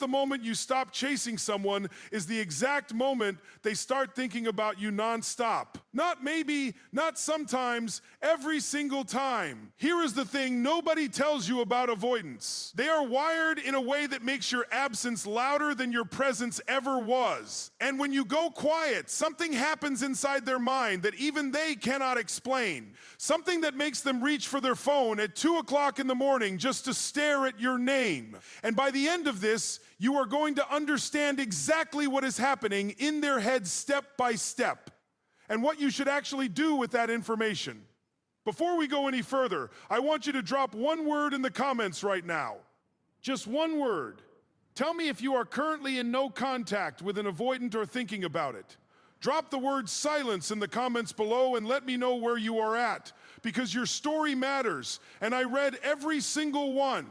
the moment you stop chasing someone is the exact moment they start thinking about you nonstop. Not maybe, not sometimes, every single time. Here is the thing nobody tells you about avoidants. They are wired in a way that makes your absence louder than your presence ever was. And when you go quiet, something happens inside their mind that even they cannot explain. Something that makes them reach for their phone at 2 o'clock in the morning just to stare at your name. And by the end of this, you are going to understand exactly what is happening in their head step by step, and what you should actually do with that information. Before we go any further, I want you to drop one word in the comments right now. Just one word. Tell me if you are currently in no contact with an avoidant or thinking about it. Drop the word silence in the comments below and let me know where you are at, because your story matters, and I read every single one.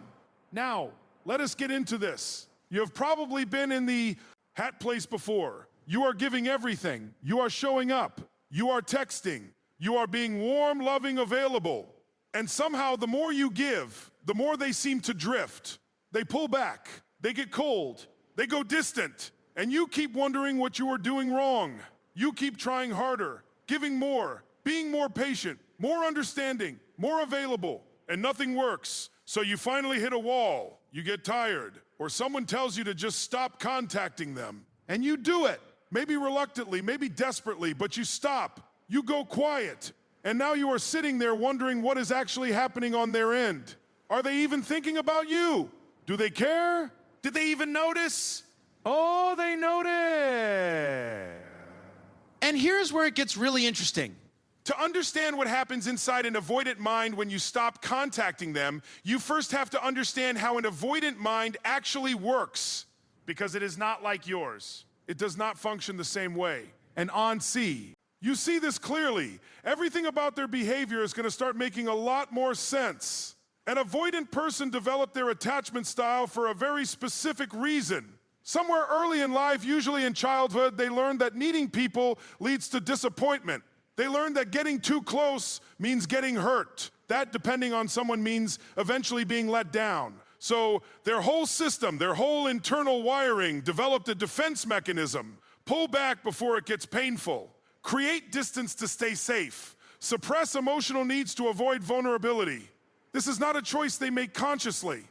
Now, let us get into this. You have probably been in the hat place before. You are giving everything. You are showing up. You are texting. You are being warm, loving, available. And somehow the more you give, the more they seem to drift. They pull back. They get cold. They go distant. And you keep wondering what you are doing wrong. You keep trying harder, giving more, being more patient, more understanding, more available, and nothing works. So you finally hit a wall. You get tired, or someone tells you to just stop contacting them. And you do it. Maybe reluctantly, maybe desperately, but you stop. You go quiet. And now you are sitting there wondering what is actually happening on their end. Are they even thinking about you? Do they care? Did they even notice? Oh, they notice. And here's where it gets really interesting. To understand what happens inside an avoidant mind when you stop contacting them, you first have to understand how an avoidant mind actually works. Because it is not like yours. It does not function the same way. And on C, you see this clearly. Everything about their behavior is going to start making a lot more sense. An avoidant person developed their attachment style for a very specific reason. Somewhere early in life, usually in childhood, they learned that needing people leads to disappointment. They learned that getting too close means getting hurt. That, depending on someone, means eventually being let down. So their whole system, their whole internal wiring developed a defense mechanism. Pull back before it gets painful. Create distance to stay safe. Suppress emotional needs to avoid vulnerability. This is not a choice they make consciously.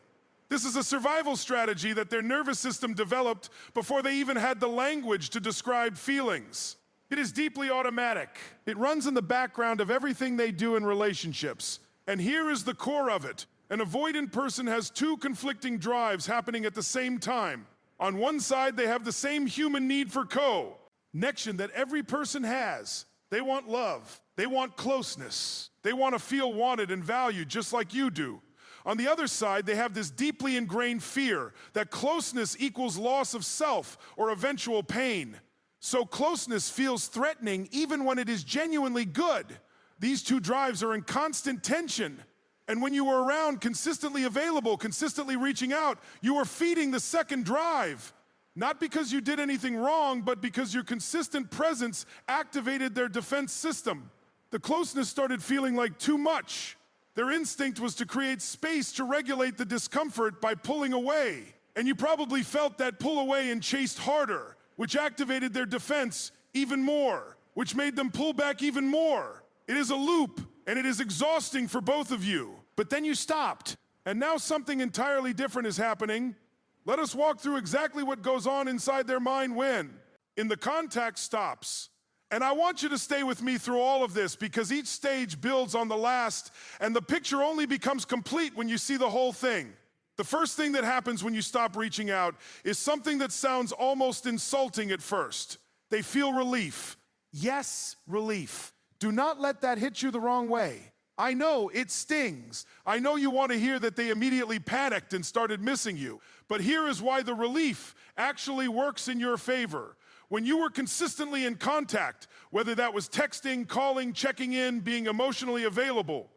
This is a survival strategy that their nervous system developed before they even had the language to describe feelings. It is deeply automatic. It runs in the background of everything they do in relationships. And here is the core of it. An avoidant person has two conflicting drives happening at the same time. On one side, they have the same human need for connection that every person has. They want love. They want closeness. They want to feel wanted and valued just like you do. On the other side, they have this deeply ingrained fear that closeness equals loss of self or eventual pain. So closeness feels threatening even when it is genuinely good. These two drives are in constant tension. And when you are around, consistently available, consistently reaching out, you are feeding the second drive. Not because you did anything wrong, but because your consistent presence activated their defense system. The closeness started feeling like too much. Their instinct was to create space to regulate the discomfort by pulling away. And you probably felt that pull away and chased harder, which activated their defense even more, which made them pull back even more. It is a loop, and it is exhausting for both of you. But then you stopped, and now something entirely different is happening. Let us walk through exactly what goes on inside their mind when the contact stops. And I want you to stay with me through all of this, because each stage builds on the last, and the picture only becomes complete when you see the whole thing. The first thing that happens when you stop reaching out is something that sounds almost insulting at first. They feel relief. Yes, relief. Do not let that hit you the wrong way. I know it stings. I know you want to hear that they immediately panicked and started missing you. But here is why the relief actually works in your favor. When you were consistently in contact, whether that was texting, calling, checking in, being emotionally available,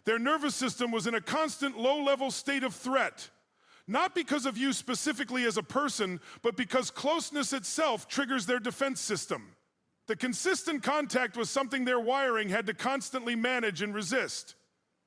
their nervous system was in a constant low-level state of threat. Not because of you specifically as a person, but because closeness itself triggers their defense system. The consistent contact was something their wiring had to constantly manage and resist.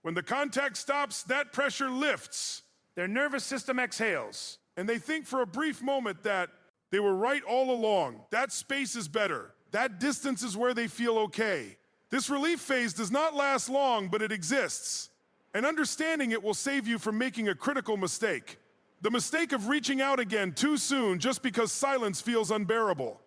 When the contact stops, that pressure lifts. Their nervous system exhales. And they think for a brief moment that they were right all along. That space is better. That distance is where they feel okay. This relief phase does not last long, but it exists. And understanding it will save you from making a critical mistake. The mistake of reaching out again too soon just because silence feels unbearable.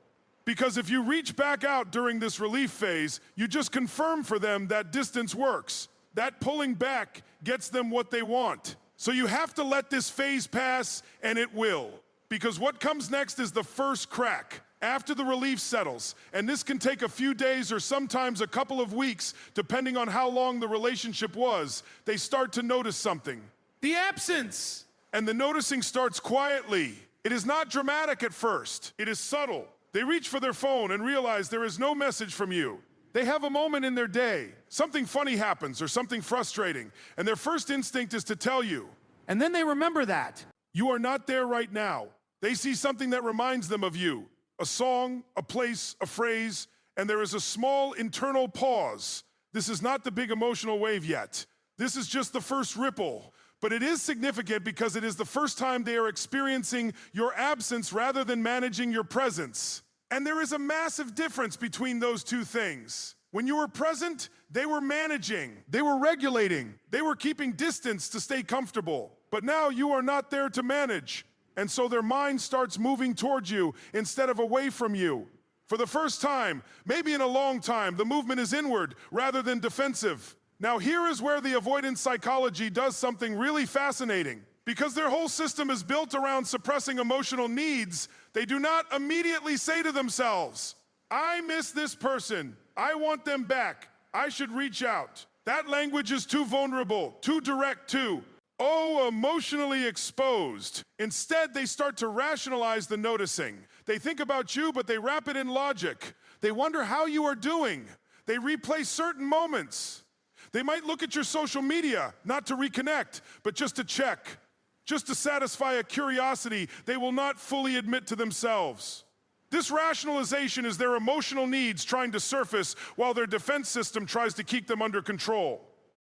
Because if you reach back out during this relief phase, you just confirm for them that distance works. That pulling back gets them what they want. So you have to let this phase pass, and it will. Because what comes next is the first crack, after the relief settles. And this can take a few days or sometimes a couple of weeks, depending on how long the relationship was. They start to notice something. The absence. And the noticing starts quietly. It is not dramatic at first. It is subtle. They reach for their phone and realize there is no message from you. They have a moment in their day. Something funny happens or something frustrating, and their first instinct is to tell you. And then they remember that. You are not there right now. They see something that reminds them of you. A song, a place, a phrase, and there is a small internal pause. This is not the big emotional wave yet. This is just the first ripple. But it is significant because it is the first time they are experiencing your absence rather than managing your presence. And there is a massive difference between those two things. When you were present, they were managing, they were regulating, they were keeping distance to stay comfortable. But now you are not there to manage. And so their mind starts moving towards you instead of away from you. For the first time, maybe in a long time, the movement is inward rather than defensive. Now here is where the avoidance psychology does something really fascinating. Because their whole system is built around suppressing emotional needs, they do not immediately say to themselves, I miss this person, I want them back, I should reach out. That language is too vulnerable, too direct too. Oh, emotionally exposed. Instead, they start to rationalize the noticing. They think about you, but they wrap it in logic. They wonder how you are doing. They replay certain moments. They might look at your social media, not to reconnect, but just to check. Just to satisfy a curiosity they will not fully admit to themselves. This rationalization is their emotional needs trying to surface while their defense system tries to keep them under control.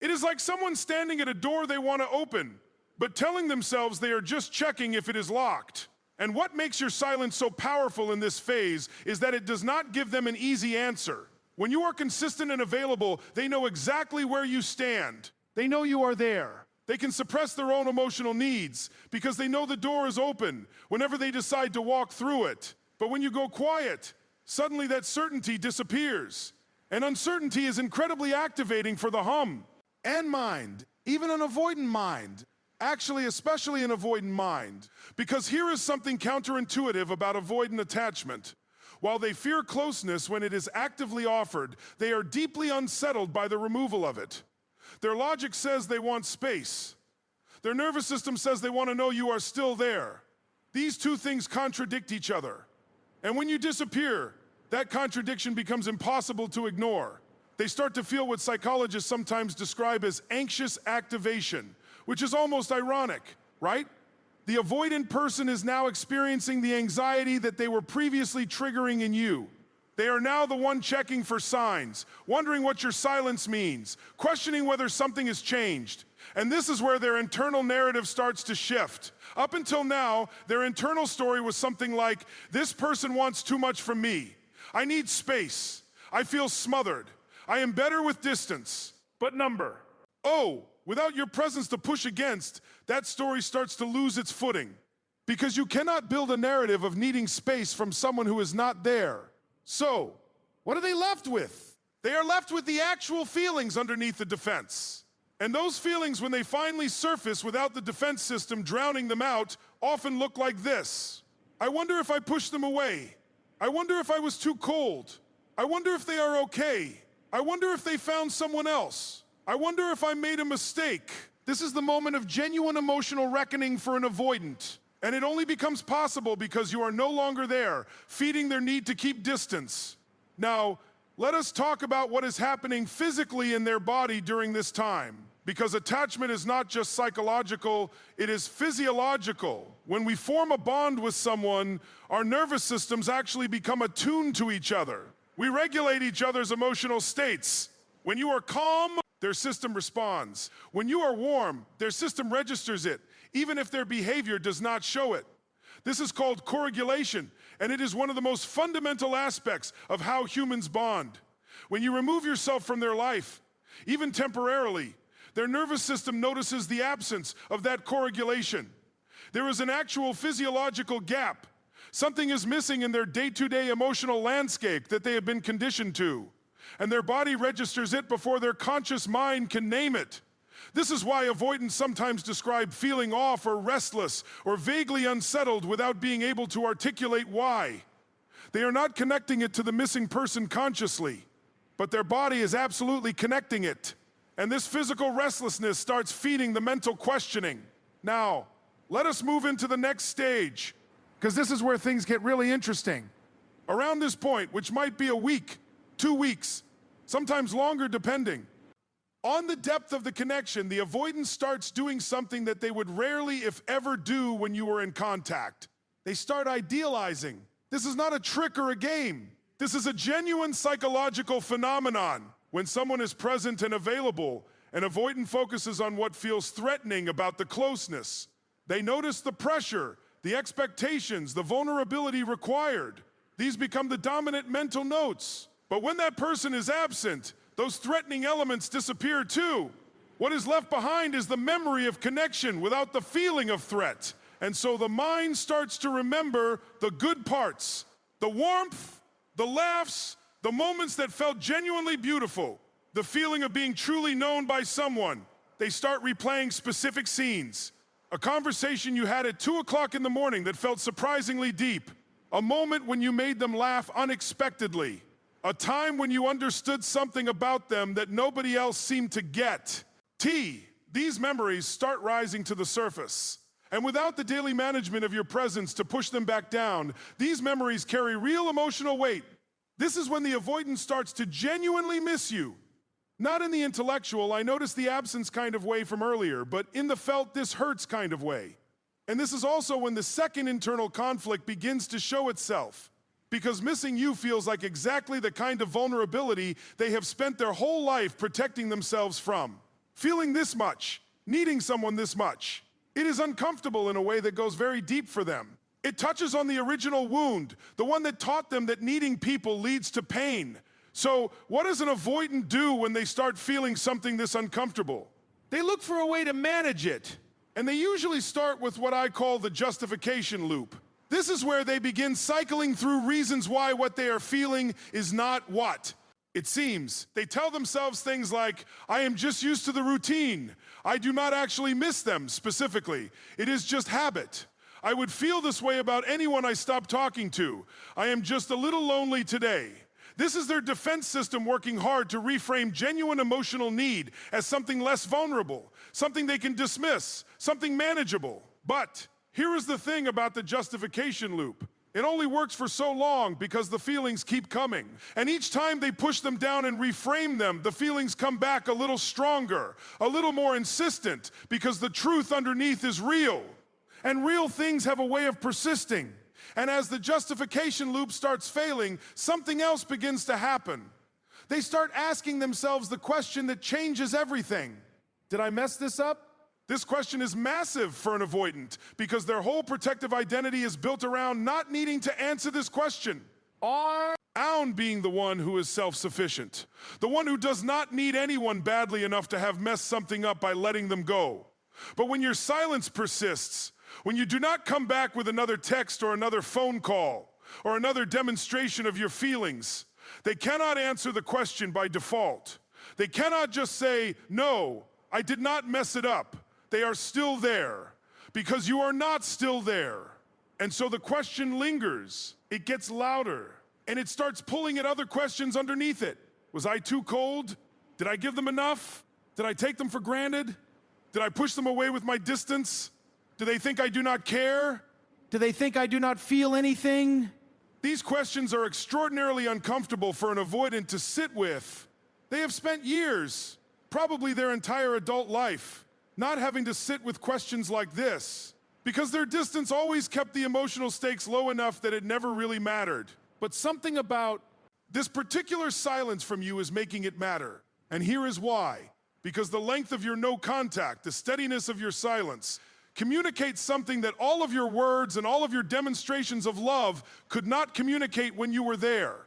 It is like someone standing at a door they want to open, but telling themselves they are just checking if it is locked. And what makes your silence so powerful in this phase is that it does not give them an easy answer. When you are consistent and available, they know exactly where you stand. They know you are there. They can suppress their own emotional needs because they know the door is open whenever they decide to walk through it. But when you go quiet, suddenly that certainty disappears. And uncertainty is incredibly activating for the hum and mind, even an avoidant mind. Actually, especially an avoidant mind. Because here is something counterintuitive about avoidant attachment. While they fear closeness when it is actively offered, they are deeply unsettled by the removal of it. Their logic says they want space. Their nervous system says they want to know you are still there. These two things contradict each other. And when you disappear, that contradiction becomes impossible to ignore. They start to feel what psychologists sometimes describe as anxious activation, which is almost ironic, right? The avoidant person is now experiencing the anxiety that they were previously triggering in you. They are now the one checking for signs, wondering what your silence means, questioning whether something has changed. And this is where their internal narrative starts to shift. Up until now, their internal story was something like, this person wants too much from me. I need space. I feel smothered. I am better with distance. But number. Oh, without your presence to push against, that story starts to lose its footing. Because you cannot build a narrative of needing space from someone who is not there. So, what are they left with? They are left with the actual feelings underneath the defense. And those feelings, when they finally surface without the defense system drowning them out, often look like this. I wonder if I pushed them away. I wonder if I was too cold. I wonder if they are okay. I wonder if they found someone else. I wonder if I made a mistake. This is the moment of genuine emotional reckoning for an avoidant. And it only becomes possible because you are no longer there, feeding their need to keep distance. Now, let us talk about what is happening physically in their body during this time. Because attachment is not just psychological, it is physiological. When we form a bond with someone, our nervous systems actually become attuned to each other. We regulate each other's emotional states. When you are calm, their system responds. When you are warm, their system registers it. even if their behavior does not show it. This is called coregulation, and it is one of the most fundamental aspects of how humans bond. When you remove yourself from their life, even temporarily, their nervous system notices the absence of that coregulation. There is an actual physiological gap. Something is missing in their day-to-day emotional landscape that they have been conditioned to, and their body registers it before their conscious mind can name it. This is why avoidants sometimes describe feeling off or restless or vaguely unsettled without being able to articulate why. They are not connecting it to the missing person consciously, but their body is absolutely connecting it. And this physical restlessness starts feeding the mental questioning. Now, let us move into the next stage, because this is where things get really interesting. Around this point, which might be a week, 2 weeks, sometimes longer depending, on the depth of the connection, the avoidant starts doing something that they would rarely, if ever, do when you were in contact. They start idealizing. This is not a trick or a game. This is a genuine psychological phenomenon. When someone is present and available, an avoidant focuses on what feels threatening about the closeness. They notice the pressure, the expectations, the vulnerability required. These become the dominant mental notes. But when that person is absent, those threatening elements disappear too. What is left behind is the memory of connection without the feeling of threat. And so the mind starts to remember the good parts, the warmth, the laughs, the moments that felt genuinely beautiful, the feeling of being truly known by someone. They start replaying specific scenes. A conversation you had at 2 o'clock in the morning that felt surprisingly deep. A moment when you made them laugh unexpectedly. A time when you understood something about them that nobody else seemed to get. These memories start rising to the surface. And without the daily management of your presence to push them back down, these memories carry real emotional weight. This is when the avoidant starts to genuinely miss you. Not in the intellectual, I noticed the absence kind of way from earlier, but in the felt this hurts kind of way. And this is also when the second internal conflict begins to show itself. Because missing you feels like exactly the kind of vulnerability they have spent their whole life protecting themselves from. Feeling this much, needing someone this much. It is uncomfortable in a way that goes very deep for them. It touches on the original wound, the one that taught them that needing people leads to pain. So what does an avoidant do when they start feeling something this uncomfortable? They look for a way to manage it. And they usually start with what I call the justification loop. This is where they begin cycling through reasons why what they are feeling is not what it seems. They tell themselves things like, I am just used to the routine. I do not actually miss them specifically. It is just habit. I would feel this way about anyone I stop talking to. I am just a little lonely today. This is their defense system working hard to reframe genuine emotional need as something less vulnerable, something they can dismiss, something manageable. But here is the thing about the justification loop. It only works for so long because the feelings keep coming. And each time they push them down and reframe them, the feelings come back a little stronger, a little more insistent, because the truth underneath is real. And real things have a way of persisting. And as the justification loop starts failing, something else begins to happen. They start asking themselves the question that changes everything. Did I mess this up? This question is massive for an avoidant because their whole protective identity is built around not needing to answer this question. Being the one who is self-sufficient, the one who does not need anyone badly enough to have messed something up by letting them go. But when your silence persists, when you do not come back with another text or another phone call or another demonstration of your feelings, they cannot answer the question by default. They cannot just say, no, I did not mess it up. They are still there because you are not still there. And so the question lingers, it gets louder, and it starts pulling at other questions underneath it. Was I too cold? Did I give them enough? Did I take them for granted? Did I push them away with my distance? Do they think I do not care? Do they think I do not feel anything? These questions are extraordinarily uncomfortable for an avoidant to sit with. They have spent years, probably their entire adult life, not having to sit with questions like this, because their distance always kept the emotional stakes low enough that it never really mattered. But something about this particular silence from you is making it matter. And here is why. Because the length of your no contact, the steadiness of your silence, communicates something that all of your words and all of your demonstrations of love could not communicate when you were there.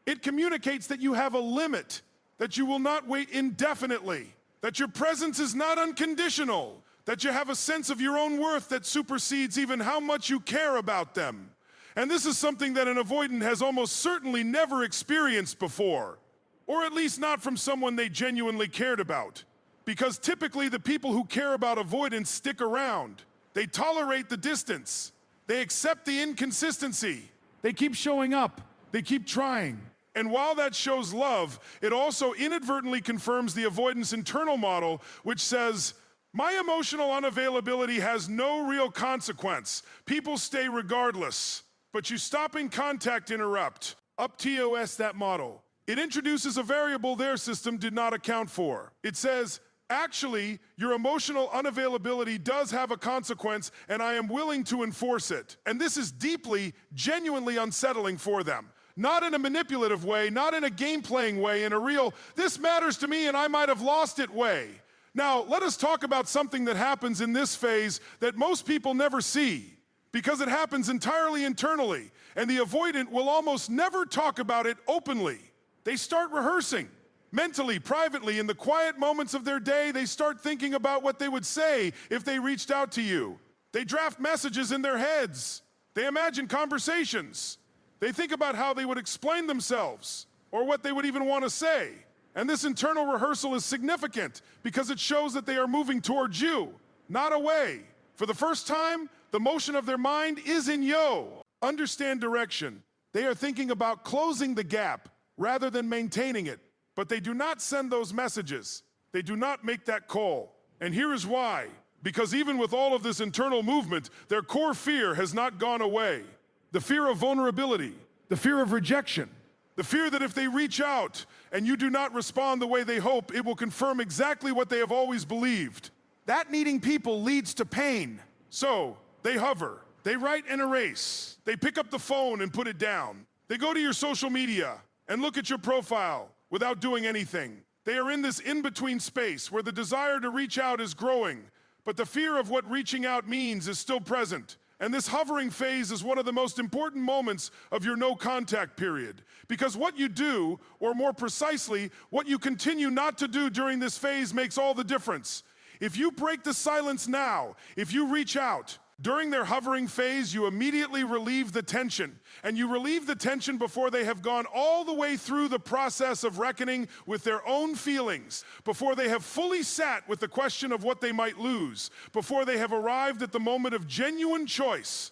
It communicates that you have a limit, that you will not wait indefinitely, that your presence is not unconditional, that you have a sense of your own worth that supersedes even how much you care about them. And this is something that an avoidant has almost certainly never experienced before, or at least not from someone they genuinely cared about. Because typically the people who care about avoidance stick around. They tolerate the distance. They accept the inconsistency. They keep showing up. They keep trying. And while that shows love, it also inadvertently confirms the avoidance internal model, which says, my emotional unavailability has no real consequence. People stay regardless. But you stopping contact interrupt. Up TOS that model. It introduces a variable their system did not account for. It says, actually, your emotional unavailability does have a consequence, and I am willing to enforce it. And this is deeply, genuinely unsettling for them. Not in a manipulative way, not in a game-playing way, in a real, this matters to me and I might have lost it way. Now, let us talk about something that happens in this phase that most people never see, because it happens entirely internally, and the avoidant will almost never talk about it openly. They start rehearsing. Mentally, privately, in the quiet moments of their day, they start thinking about what they would say if they reached out to you. They draft messages in their heads. They imagine conversations. They think about how they would explain themselves, or what they would even want to say. And this internal rehearsal is significant because it shows that they are moving towards you, not away. For the first time, the motion of their mind is in yo. Understand direction. They are thinking about closing the gap rather than maintaining it. But they do not send those messages. They do not make that call. And here is why. Because even with all of this internal movement, their core fear has not gone away. The fear of vulnerability, The fear of rejection. the fear that if they reach out and you do not respond the way they hope, it will confirm exactly what they have always believed. That needing people leads to pain. So, they hover, they write and erase, they pick up the phone and put it down. They go to your social media and look at your profile without doing anything. They are in this in-between space where the desire to reach out is growing, but the fear of what reaching out means is still present. And this hovering phase is one of the most important moments of your no-contact period. Because what you do, or more precisely, what you continue not to do during this phase makes all the difference. If you break the silence now, if you reach out, during their hovering phase, you immediately relieve the tension. And you relieve the tension before they have gone all the way through the process of reckoning with their own feelings, before they have fully sat with the question of what they might lose, before they have arrived at the moment of genuine choice.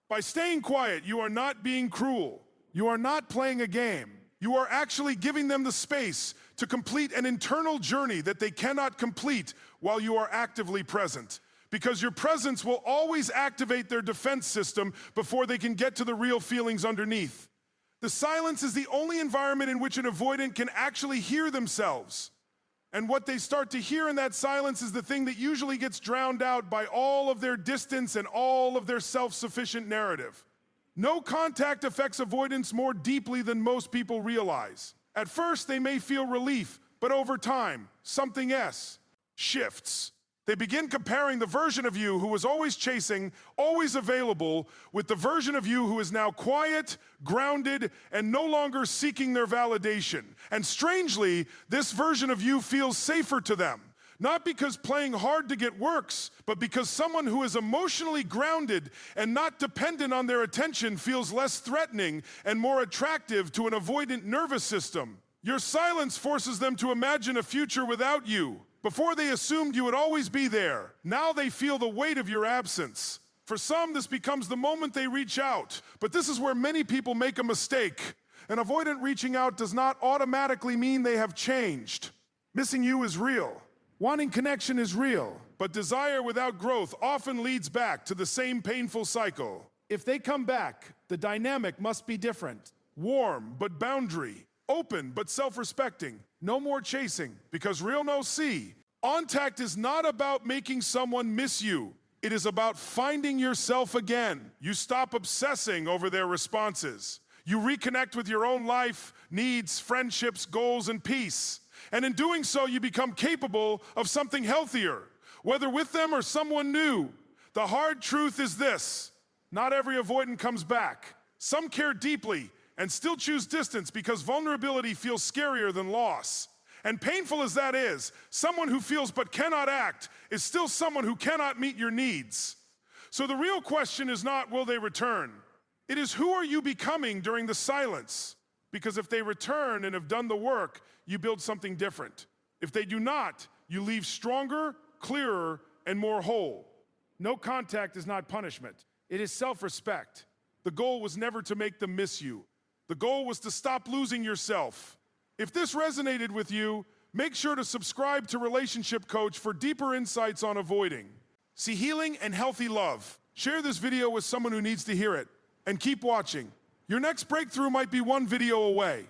By staying quiet, you are not being cruel. You are not playing a game. You are actually giving them the space to complete an internal journey that they cannot complete while you are actively present. Because your presence will always activate their defense system before they can get to the real feelings underneath. The silence is the only environment in which an avoidant can actually hear themselves. And what they start to hear in that silence is the thing that usually gets drowned out by all of their distance and all of their self-sufficient narrative. No contact affects avoidance more deeply than most people realize. At first, they may feel relief, but over time, something else shifts. They begin comparing the version of you who was always chasing, always available, with the version of you who is now quiet, grounded, and no longer seeking their validation. And strangely, this version of you feels safer to them. Not because playing hard to get works, but because someone who is emotionally grounded and not dependent on their attention feels less threatening and more attractive to an avoidant nervous system. Your silence forces them to imagine a future without you. Before they assumed you would always be there, now they feel the weight of your absence. For some, this becomes the moment they reach out, but this is where many people make a mistake. An avoidant reaching out does not automatically mean they have changed. Missing you is real. Wanting connection is real. But desire without growth often leads back to the same painful cycle. If they come back, the dynamic must be different. Warm, but boundary. Open, but self-respecting. No more chasing, because real no see. Contact is not about making someone miss you. It is about finding yourself again. You stop obsessing over their responses. You reconnect with your own life, needs, friendships, goals, and peace. And in doing so, you become capable of something healthier, whether with them or someone new. The hard truth is this: not every avoidant comes back. Some care deeply and still choose distance because vulnerability feels scarier than loss. And painful as that is, someone who feels but cannot act is still someone who cannot meet your needs. So the real question is not, will they return? It is, who are you becoming during the silence? Because if they return and have done the work, you build something different. If they do not, you leave stronger, clearer, and more whole. No contact is not punishment. It is self-respect. The goal was never to make them miss you. The goal was to stop losing yourself. If this resonated with you, make sure to subscribe to Relationship Coach for deeper insights on avoiding. See healing and healthy love. Share this video with someone who needs to hear it. And keep watching. Your next breakthrough might be one video away.